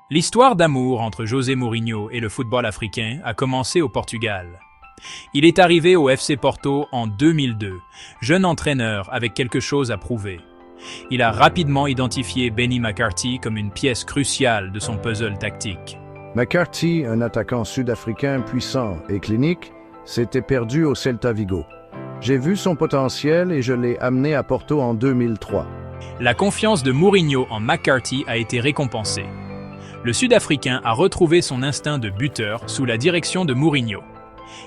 L'histoire d'amour entre José Mourinho et le football africain a commencé au Portugal. Il est arrivé au FC Porto en 2002, jeune entraîneur avec quelque chose à prouver. Il a rapidement identifié Benny McCarthy comme une pièce cruciale de son puzzle tactique. McCarthy, un attaquant sud-africain puissant et clinique, s'était perdu au Celta Vigo. J'ai vu son potentiel et je l'ai amené à Porto en 2003. La confiance de Mourinho en McCarthy a été récompensée. Le Sud-Africain a retrouvé son instinct de buteur sous la direction de Mourinho.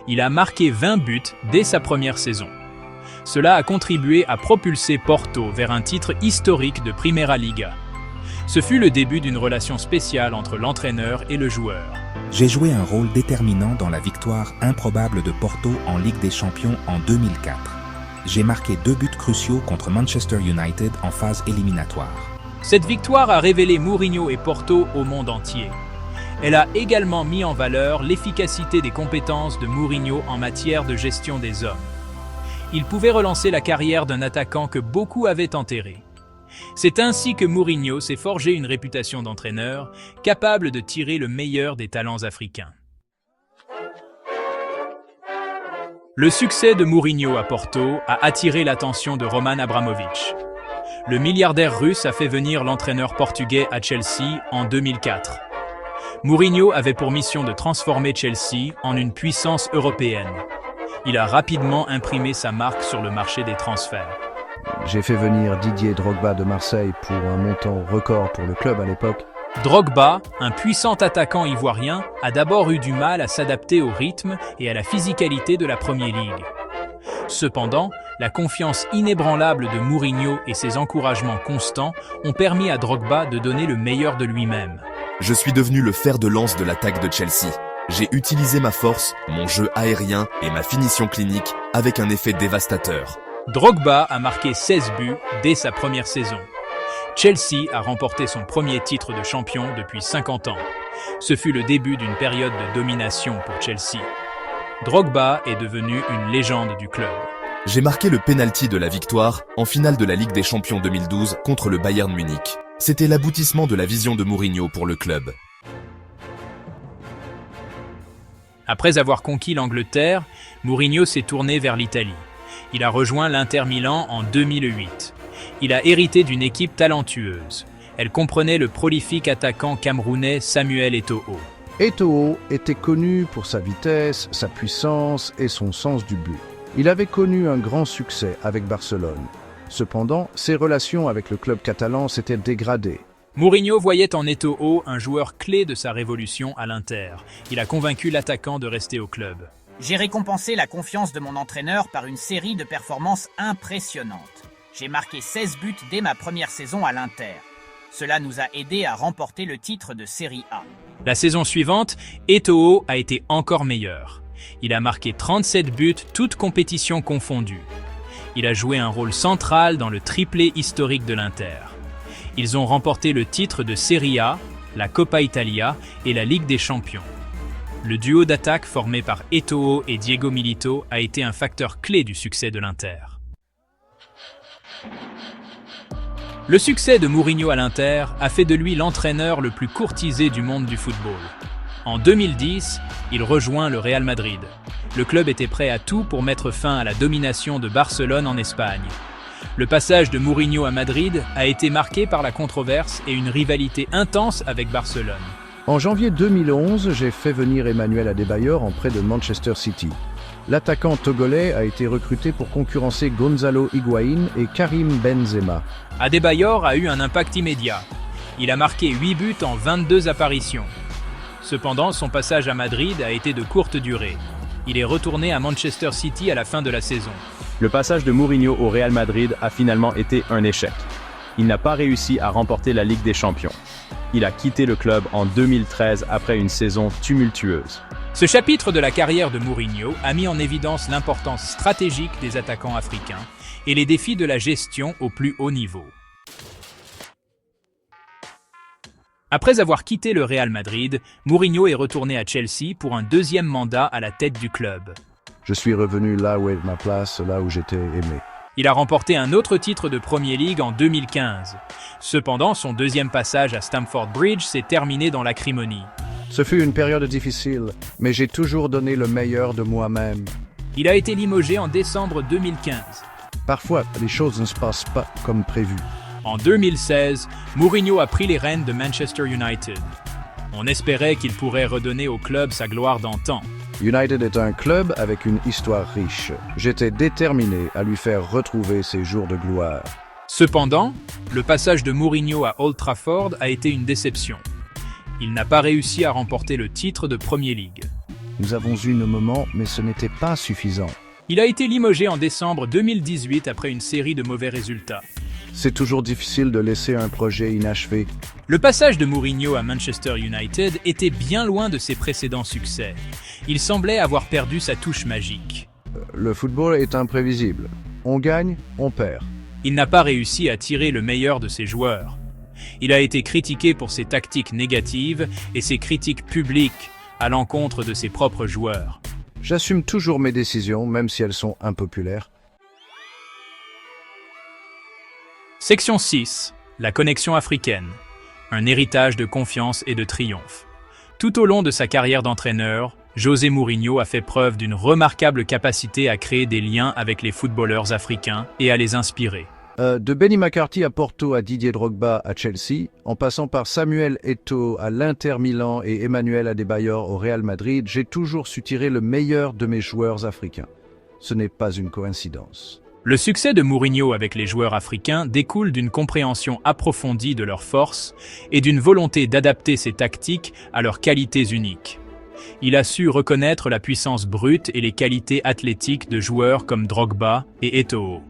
Il a marqué 20 buts dès sa première saison. Cela a contribué à propulser Porto vers un titre historique de Primeira Liga. Ce fut le début d'une relation spéciale entre l'entraîneur et le joueur. J'ai joué un rôle déterminant dans la victoire improbable de Porto en Ligue des Champions en 2004. J'ai marqué 2 buts cruciaux contre Manchester United en phase éliminatoire. Cette victoire a révélé Mourinho et Porto au monde entier. Elle a également mis en valeur l'efficacité des compétences de Mourinho en matière de gestion des hommes. Il pouvait relancer la carrière d'un attaquant que beaucoup avaient enterré. C'est ainsi que Mourinho s'est forgé une réputation d'entraîneur, capable de tirer le meilleur des talents africains. Le succès de Mourinho à Porto a attiré l'attention de Roman Abramovich. Le milliardaire russe a fait venir l'entraîneur portugais à Chelsea en 2004. Mourinho avait pour mission de transformer Chelsea en une puissance européenne. Il a rapidement imprimé sa marque sur le marché des transferts. J'ai fait venir Didier Drogba de Marseille pour un montant record pour le club à l'époque. Drogba, un puissant attaquant ivoirien, a d'abord eu du mal à s'adapter au rythme et à la physicalité de la Premier League. Cependant, la confiance inébranlable de Mourinho et ses encouragements constants ont permis à Drogba de donner le meilleur de lui-même. Je suis devenu le fer de lance de l'attaque de Chelsea. J'ai utilisé ma force, mon jeu aérien et ma finition clinique avec un effet dévastateur. Drogba a marqué 16 buts dès sa première saison. Chelsea a remporté son premier titre de champion depuis 50 ans. Ce fut le début d'une période de domination pour Chelsea. Drogba est devenu une légende du club. J'ai marqué le pénalty de la victoire en finale de la Ligue des Champions 2012 contre le Bayern Munich. C'était l'aboutissement de la vision de Mourinho pour le club. Après avoir conquis l'Angleterre, Mourinho s'est tourné vers l'Italie. Il a rejoint l'Inter Milan en 2008. Il a hérité d'une équipe talentueuse. Elle comprenait le prolifique attaquant camerounais Samuel Eto'o. Eto'o était connu pour sa vitesse, sa puissance et son sens du but. Il avait connu un grand succès avec Barcelone. Cependant, ses relations avec le club catalan s'étaient dégradées. Mourinho voyait en Eto'o un joueur clé de sa révolution à l'Inter. Il a convaincu l'attaquant de rester au club. J'ai récompensé la confiance de mon entraîneur par une série de performances impressionnantes. J'ai marqué 16 buts dès ma première saison à l'Inter. Cela nous a aidés à remporter le titre de Serie A. La saison suivante, Eto'o a été encore meilleur. Il a marqué 37 buts, toutes compétitions confondues. Il a joué un rôle central dans le triplé historique de l'Inter. Ils ont remporté le titre de Serie A, la Coppa Italia et la Ligue des Champions. Le duo d'attaque formé par Eto'o et Diego Milito a été un facteur clé du succès de l'Inter. Le succès de Mourinho à l'Inter a fait de lui l'entraîneur le plus courtisé du monde du football. En 2010, il rejoint le Real Madrid. Le club était prêt à tout pour mettre fin à la domination de Barcelone en Espagne. Le passage de Mourinho à Madrid a été marqué par la controverse et une rivalité intense avec Barcelone. En janvier 2011, j'ai fait venir Emmanuel Adebayor en prêt de Manchester City. L'attaquant togolais a été recruté pour concurrencer Gonzalo Higuaín et Karim Benzema. Adebayor a eu un impact immédiat. Il a marqué 8 buts en 22 apparitions. Cependant, son passage à Madrid a été de courte durée. Il est retourné à Manchester City à la fin de la saison. Le passage de Mourinho au Real Madrid a finalement été un échec. Il n'a pas réussi à remporter la Ligue des Champions. Il a quitté le club en 2013 après une saison tumultueuse. Ce chapitre de la carrière de Mourinho a mis en évidence l'importance stratégique des attaquants africains et les défis de la gestion au plus haut niveau. Après avoir quitté le Real Madrid, Mourinho est retourné à Chelsea pour un deuxième mandat à la tête du club. Je suis revenu là où est ma place, là où j'étais aimé. Il a remporté un autre titre de Premier League en 2015. Cependant, son deuxième passage à Stamford Bridge s'est terminé dans l'acrimonie. Ce fut une période difficile, mais j'ai toujours donné le meilleur de moi-même. Il a été limogé en décembre 2015. Parfois, les choses ne se passent pas comme prévu. En 2016, Mourinho a pris les rênes de Manchester United. On espérait qu'il pourrait redonner au club sa gloire d'antan. United est un club avec une histoire riche. J'étais déterminé à lui faire retrouver ses jours de gloire. Cependant, le passage de Mourinho à Old Trafford a été une déception. Il n'a pas réussi à remporter le titre de Premier League. Nous avons eu nos moments, mais ce n'était pas suffisant. Il a été limogé en décembre 2018 après une série de mauvais résultats. C'est toujours difficile de laisser un projet inachevé. Le passage de Mourinho à Manchester United était bien loin de ses précédents succès. Il semblait avoir perdu sa touche magique. Le football est imprévisible. On gagne, on perd. Il n'a pas réussi à tirer le meilleur de ses joueurs. Il a été critiqué pour ses tactiques négatives et ses critiques publiques à l'encontre de ses propres joueurs. J'assume toujours mes décisions, même si elles sont impopulaires. Section 6. La connexion africaine. Un héritage de confiance et de triomphe. Tout au long de sa carrière d'entraîneur, José Mourinho a fait preuve d'une remarquable capacité à créer des liens avec les footballeurs africains et à les inspirer. De Benny McCarthy à Porto à Didier Drogba à Chelsea, en passant par Samuel Eto'o à l'Inter Milan et Emmanuel Adebayor au Real Madrid, j'ai toujours su tirer le meilleur de mes joueurs africains. Ce n'est pas une coïncidence. Le succès de Mourinho avec les joueurs africains découle d'une compréhension approfondie de leurs forces et d'une volonté d'adapter ses tactiques à leurs qualités uniques. Il a su reconnaître la puissance brute et les qualités athlétiques de joueurs comme Drogba et Eto'o.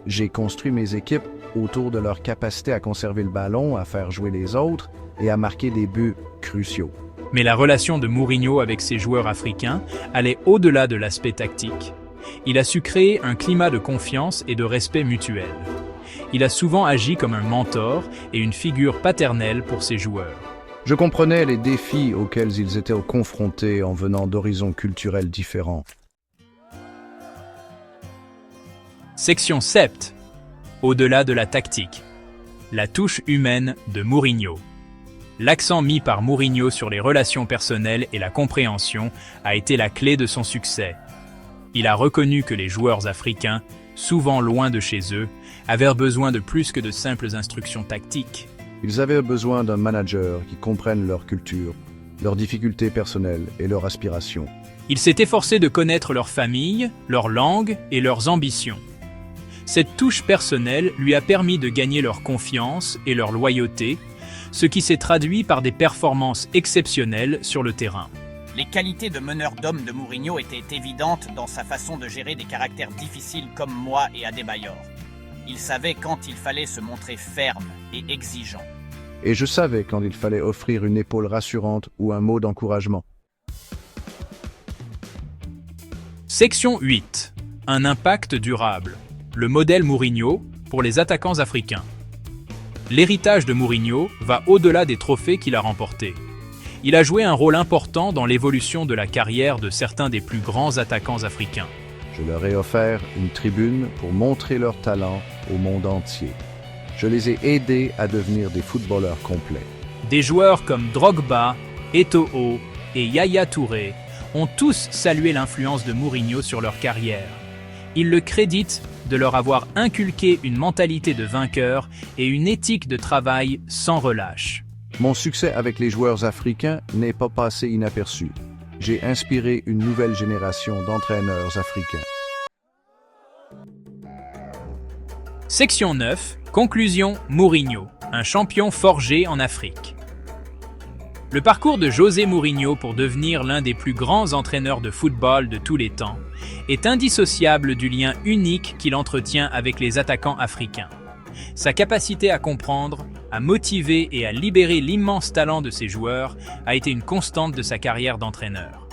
J'ai construit mes équipes autour de leur capacité à conserver le ballon, à faire jouer les autres et à marquer des buts cruciaux. Mais la relation de Mourinho avec ses joueurs africains allait au-delà de l'aspect tactique. Il a su créer un climat de confiance et de respect mutuel. Il a souvent agi comme un mentor et une figure paternelle pour ses joueurs. Je comprenais les défis auxquels ils étaient confrontés en venant d'horizons culturels différents. Section 7. Au-delà de la tactique. La touche humaine de Mourinho. L'accent mis par Mourinho sur les relations personnelles et la compréhension a été la clé de son succès. Il a reconnu que les joueurs africains, souvent loin de chez eux, avaient besoin de plus que de simples instructions tactiques. Ils avaient besoin d'un manager qui comprenne leur culture, leurs difficultés personnelles et leurs aspirations. Il s'est efforcé de connaître leur famille, leur langue et leurs ambitions. Cette touche personnelle lui a permis de gagner leur confiance et leur loyauté, ce qui s'est traduit par des performances exceptionnelles sur le terrain. Les qualités de meneur d'hommes de Mourinho étaient évidentes dans sa façon de gérer des caractères difficiles comme moi et Adebayor. Il savait quand il fallait se montrer ferme et exigeant. Et je savais quand il fallait offrir une épaule rassurante ou un mot d'encouragement. Section 8. Un impact durable. Le modèle Mourinho pour les attaquants africains. L'héritage de Mourinho va au-delà des trophées qu'il a remportés. Il a joué un rôle important dans l'évolution de la carrière de certains des plus grands attaquants africains. Je leur ai offert une tribune pour montrer leur talent au monde entier. Je les ai aidés à devenir des footballeurs complets. Des joueurs comme Drogba, Eto'o et Yaya Touré ont tous salué l'influence de Mourinho sur leur carrière. Ils le créditent de leur avoir inculqué une mentalité de vainqueur et une éthique de travail sans relâche. Mon succès avec les joueurs africains n'est pas passé inaperçu. J'ai inspiré une nouvelle génération d'entraîneurs africains. Section 9. Conclusion Mourinho, un champion forgé en Afrique. Le parcours de José Mourinho pour devenir l'un des plus grands entraîneurs de football de tous les temps est indissociable du lien unique qu'il entretient avec les attaquants africains. Sa capacité à comprendre, à motiver et à libérer l'immense talent de ses joueurs a été une constante de sa carrière d'entraîneur.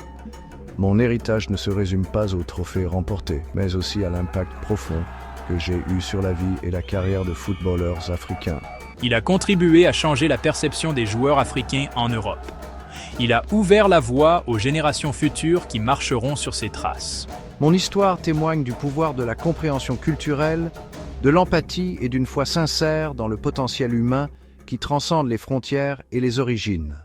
Mon héritage ne se résume pas aux trophées remportés, mais aussi à l'impact profond que j'ai eu sur la vie et la carrière de footballeurs africains. Il a contribué à changer la perception des joueurs africains en Europe. Il a ouvert la voie aux générations futures qui marcheront sur ses traces. Mon histoire témoigne du pouvoir de la compréhension culturelle de l'empathie et d'une foi sincère dans le potentiel humain qui transcende les frontières et les origines.